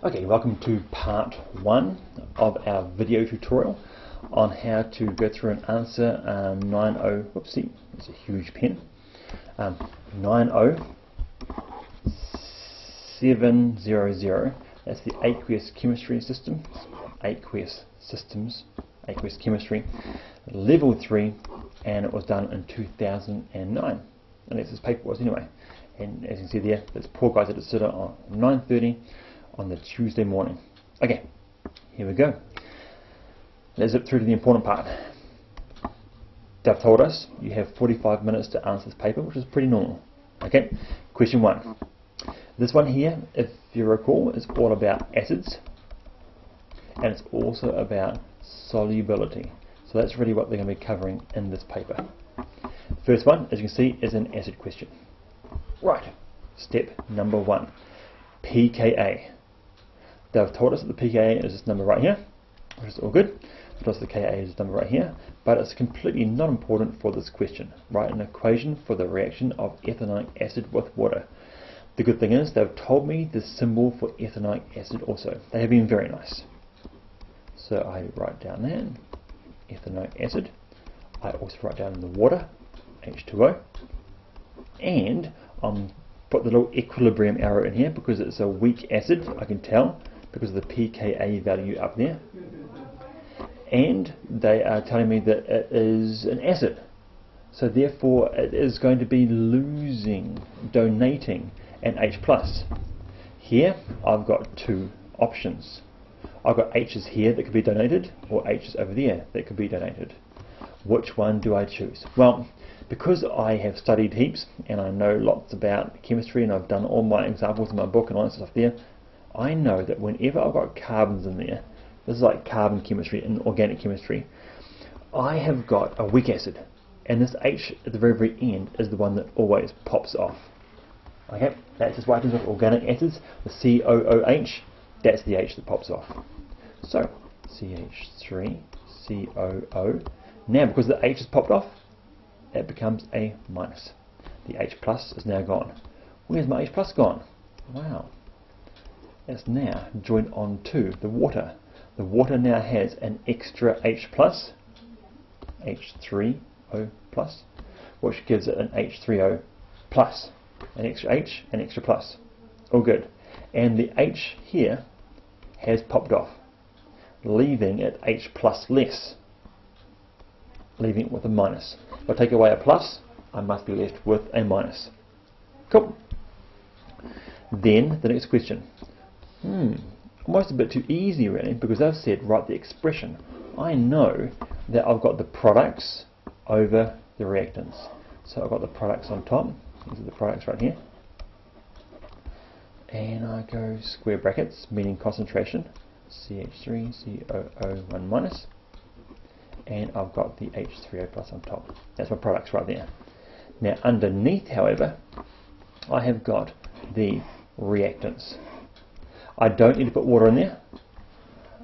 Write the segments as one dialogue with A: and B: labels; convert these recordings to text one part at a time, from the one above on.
A: Okay, welcome to part 1 of our video tutorial on how to go through and answer 90, whoopsie, it's a huge pen, 90700, that's the Aqueous Chemistry Systems, Aqueous Chemistry, level 3, and it was done in 2009, and that's this paper was anyway. And as you can see there, this poor guy had to sit on 9:30 on the Tuesday morning. Okay, here we go. Let's zip through to the important part. They've told us you have 45 minutes to answer this paper, which is pretty normal. Okay, question 1. This one here, if you recall, is all about acids, and it's also about solubility. So that's really what they're going to be covering in this paper. First one, as you can see, is an acid question. Right, step number 1, pKa. They've told us that the pKa is this number right here, which is all good. They've told us the Ka is this number right here, but it's completely not important for this question. Write an equation for the reaction of ethanoic acid with water. The good thing is they've told me the symbol for ethanoic acid also. They have been very nice. So I write down that, ethanoic acid. I also write down the water, H2O, and put the little equilibrium arrow in here because it's a weak acid, I can tell, because of the pKa value up there. And they are telling me that it is an acid. So therefore it is going to be donating an H+. Here I've got two options. I've got H's here that could be donated, or H's over there that could be donated. Which one do I choose? Well, because I have studied heaps and I know lots about chemistry and I've done all my examples in my book and all that stuff there, I know that whenever I've got carbons in there, this is like carbon chemistry and organic chemistry, I have got a weak acid, and this H at the very, very end is the one that always pops off. Okay, that's just what happens with organic acids. The COOH, that's the H that pops off. So, CH3COO. Now, because the H has popped off, it becomes a minus. The H plus is now gone. Where's my H plus gone? Wow. It's now joined on to the water. The water now has an extra H plus, H3O plus, which gives it an H3O plus. An extra H, an extra plus. All good. And the H here has popped off, leaving it H plus less, leaving it with a minus. If I take away a plus, I must be left with a minus. Cool. Then the next question. Almost a bit too easy really, because they've said write the expression. I know that I've got the products over the reactants. So I've got the products on top. These are the products right here. And I go square brackets, meaning concentration. CH3COO1 minus. And I've got the H3O plus on top. That's my products right there. Now underneath, however, I have got the reactants. I don't need to put water in there,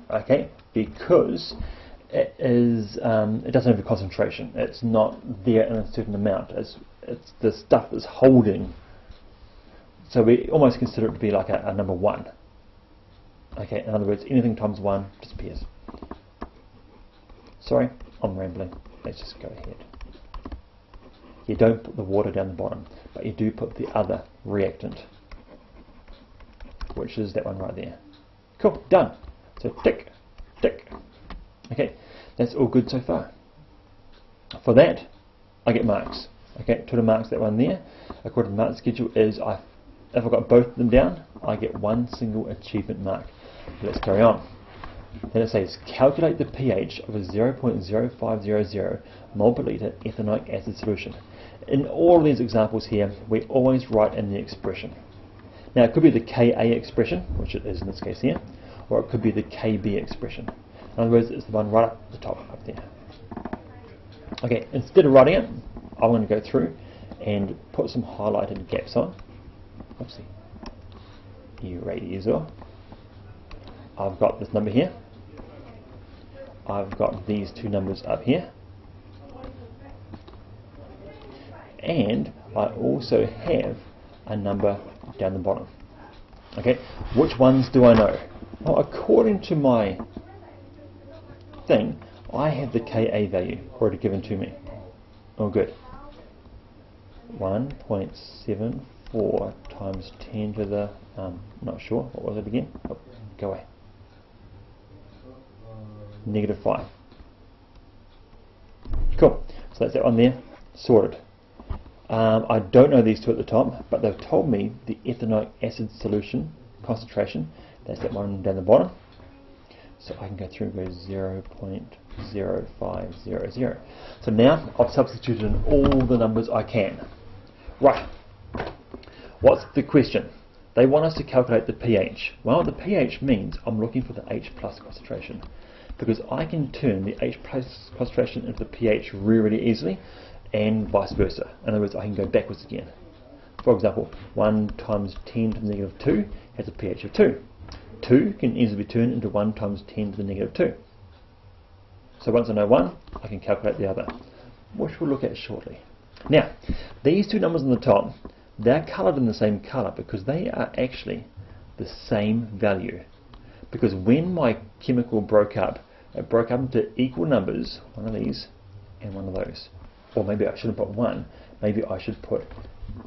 A: okay, because it doesn't have a concentration. It's not there in a certain amount. It's the stuff that's holding. So we almost consider it to be like a number 1. Okay, in other words, anything times 1 disappears. Sorry, I'm rambling. Let's just go ahead. You don't put the water down the bottom, but you do put the other reactant, which is that one right there. Cool, done. So tick, tick. Okay, that's all good so far. For that, I get marks. Okay, total marks, that one there. According to the mark schedule is, if I've got both of them down, I get one single achievement mark. Let's carry on. Then it says, calculate the pH of a 0.0500 mole per litre ethanoic acid solution. In all these examples here, we always write in the expression. Now it could be the Ka expression, which it is in this case here, or it could be the Kb expression. In other words, it's the one right up the top up there. Okay, instead of writing it, I'm going to go through and put some highlighted gaps on. Oopsie. Eraser. I've got this number here. I've got these two numbers up here. And I also have a number down the bottom. Okay, which ones do I know? Well, according to my thing, I have the Ka value already given to me. Oh, good. 1.74 times 10 to the, not sure, what was it again? Oh, go away. -5. Cool, so that's that one there, sorted. I don't know these two at the top, but they've told me the ethanoic acid solution concentration, that's that one down the bottom. So I can go through and go 0.0500. So now I've substituted in all the numbers I can. Right, what's the question? They want us to calculate the pH. Well, the pH means I'm looking for the H plus concentration, because I can turn the H plus concentration into the pH really easily, and vice versa. In other words, I can go backwards again. For example, 1 times 10 to the -2 has a pH of 2. 2 can easily be turned into 1 times 10 to the -2. So once I know one, I can calculate the other, which we'll look at shortly. Now, these two numbers on the top, they're coloured in the same colour because they are actually the same value. Because when my chemical broke up, it broke up into equal numbers, one of these and one of those. Or maybe I shouldn't put one, maybe I should put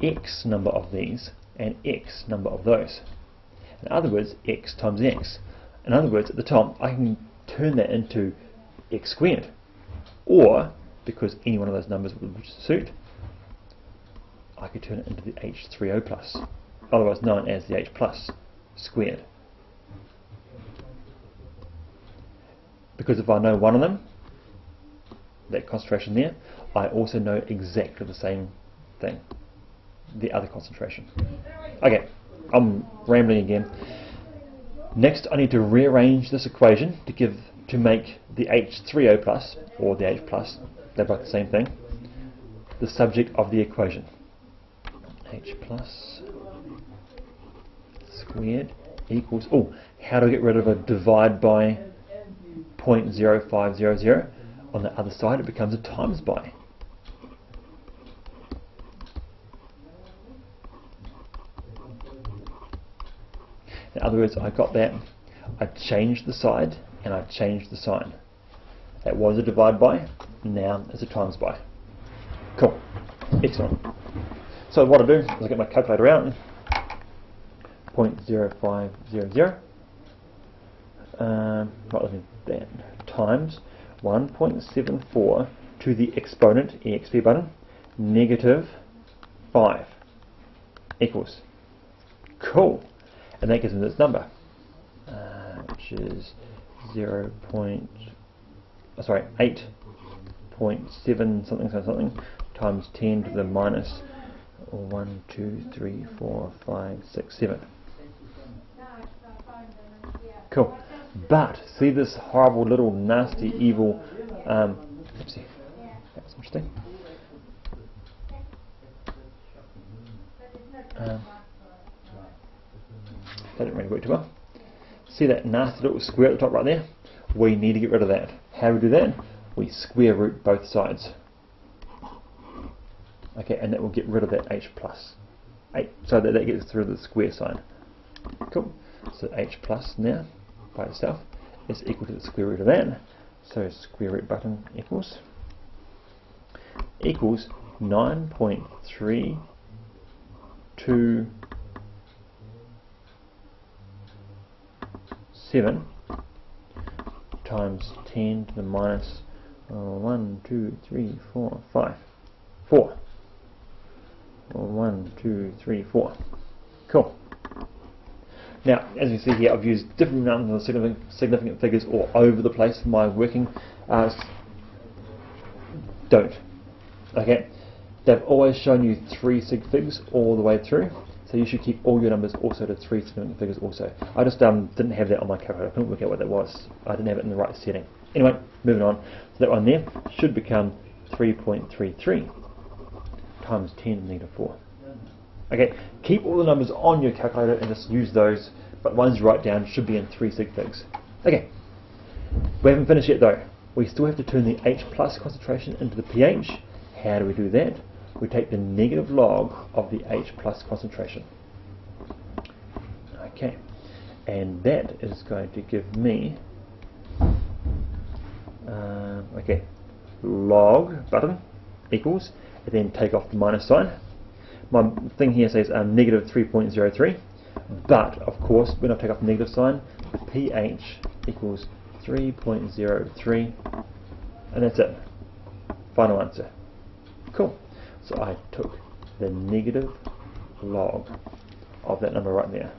A: X number of these and X number of those. In other words, X times X. In other words, at the top, I can turn that into X squared. Or, because any one of those numbers would suit, I could turn it into the H3O plus, otherwise known as the H plus squared. Because if I know one of them, that concentration there, I also know exactly the same thing, the other concentration. Okay, I'm rambling again. Next, I need to rearrange this equation to make the H3O plus, or the H plus, they're both the same thing, the subject of the equation. H plus squared equals, oh, how do I get rid of a divide by 0.0500? On the other side it becomes a times by. In other words, I got that, I changed the side and I changed the sign. That was a divide by, now it's a times by. Cool, excellent. So what I do is I get my calculator out, 0.0500, right, looking at that, times 1.74 to the exponent, exp button, -5 equals. Cool. And that gives me this number, which is 8.7 something times 10 to the minus 1, 2, 3, 4, 5, 6, 7. Cool. But see this horrible little nasty evil oopsie, that's interesting. That didn't really work too well. See that nasty little square at the top right there? We need to get rid of that. How do we do that? We square root both sides. Okay, and that will get rid of that H plus. So that gets through the square sign. Cool. So H plus now by itself is equal to the square root of that. So square root button equals 9.327 times 10 to the minus 1, 2, 3, 4, 5. 4. 1, 2, 3, 4. Cool. Now, as you see here, I've used different numbers of significant figures all over the place for my working. Don't. Okay? They've always shown you 3 sig figs all the way through, so you should keep all your numbers also to 3 significant figures also. I just didn't have that on my calculator. I couldn't work out what that was. I didn't have it in the right setting. Anyway, moving on. So that one there should become 3.33 times 10 to the negative 4. Okay, keep all the numbers on your calculator and just use those, but ones you write down should be in 3 sig figs. Okay, we haven't finished yet though. We still have to turn the H plus concentration into the pH. How do we do that? We take the negative log of the H plus concentration. Okay, and that is going to give me okay, log button equals, and then take off the minus sign. My thing here says negative 3.03, but of course when I take off the negative sign, the pH equals 3.03, and that's it. Final answer. Cool. So I took the negative log of that number right there.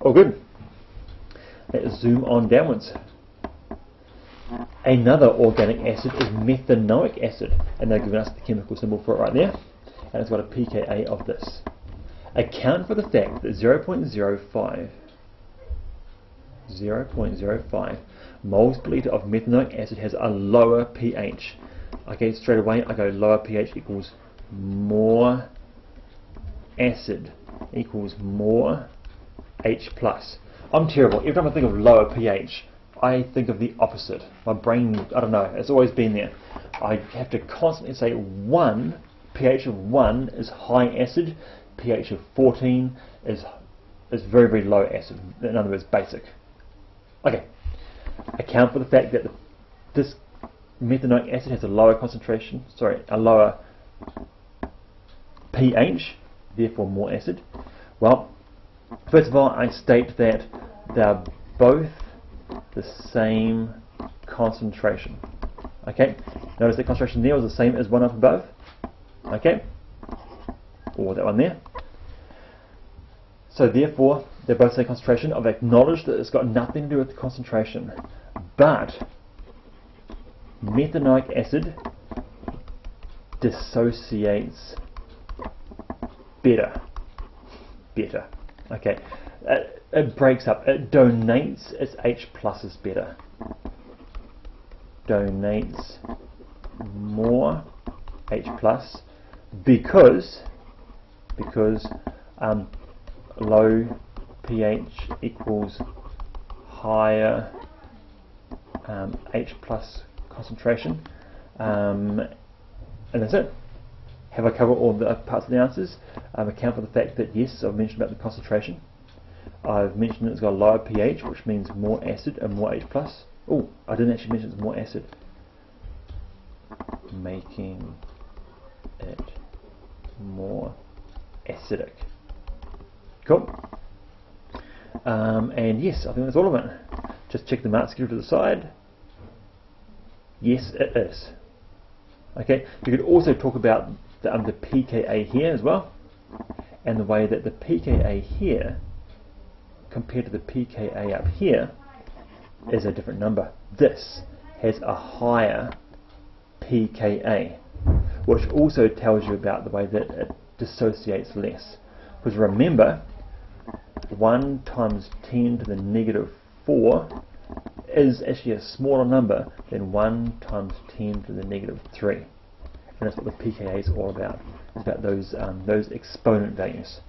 A: Oh, good. Let's zoom on downwards. Another organic acid is methanoic acid, and they've given us the chemical symbol for it right there, and it's got a pKa of this. Account for the fact that 0.05 moles per litre of methanoic acid has a lower pH. Okay, straight away I go lower pH equals more acid equals more H+. I'm terrible. Every time I think of lower pH, I think of the opposite. My brain, I don't know, it's always been there. I have to constantly say pH of 1 is high acid, pH of 14 is very, very low acid. In other words, basic. Okay, account for the fact that this methanoic acid has a lower concentration, a lower pH, therefore more acid. Well, first of all, I state that they're both the same concentration. Okay, notice the concentration there was the same as one up above. Okay, or that one there. So therefore, they're both the same concentration. I've acknowledged that it's got nothing to do with the concentration, but methanoic acid dissociates better. Okay, it breaks up, it donates its H pluses better. Donates more H plus because low pH equals higher H plus concentration, and that's it. Have I covered all the parts of the answers? Account for the fact that yes, I've mentioned about the concentration. I've mentioned that it's got a lower pH, which means more acid and more H plus. Oh, I didn't actually mention it's more acid, making it more acidic. Cool. And yes, I think that's all of it. Just check the marks, give it to the side. Yes, it is. Okay, you could also talk about the pKa here as well, and the way that the pKa here compared to the pKa up here is a different number. This has a higher pKa, which also tells you about the way that it dissociates less. Because remember, 1 times 10 to the negative 4 is actually a smaller number than 1 times 10 to the negative 3. And that's what the pKa is all about. It's about those exponent values,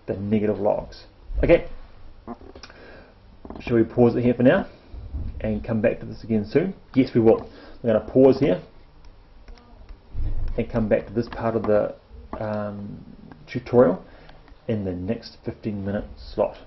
A: the negative logs. Okay, shall we pause it here for now and come back to this again soon? Yes, we will. We're going to pause here and come back to this part of the tutorial in the next 15-minute slot.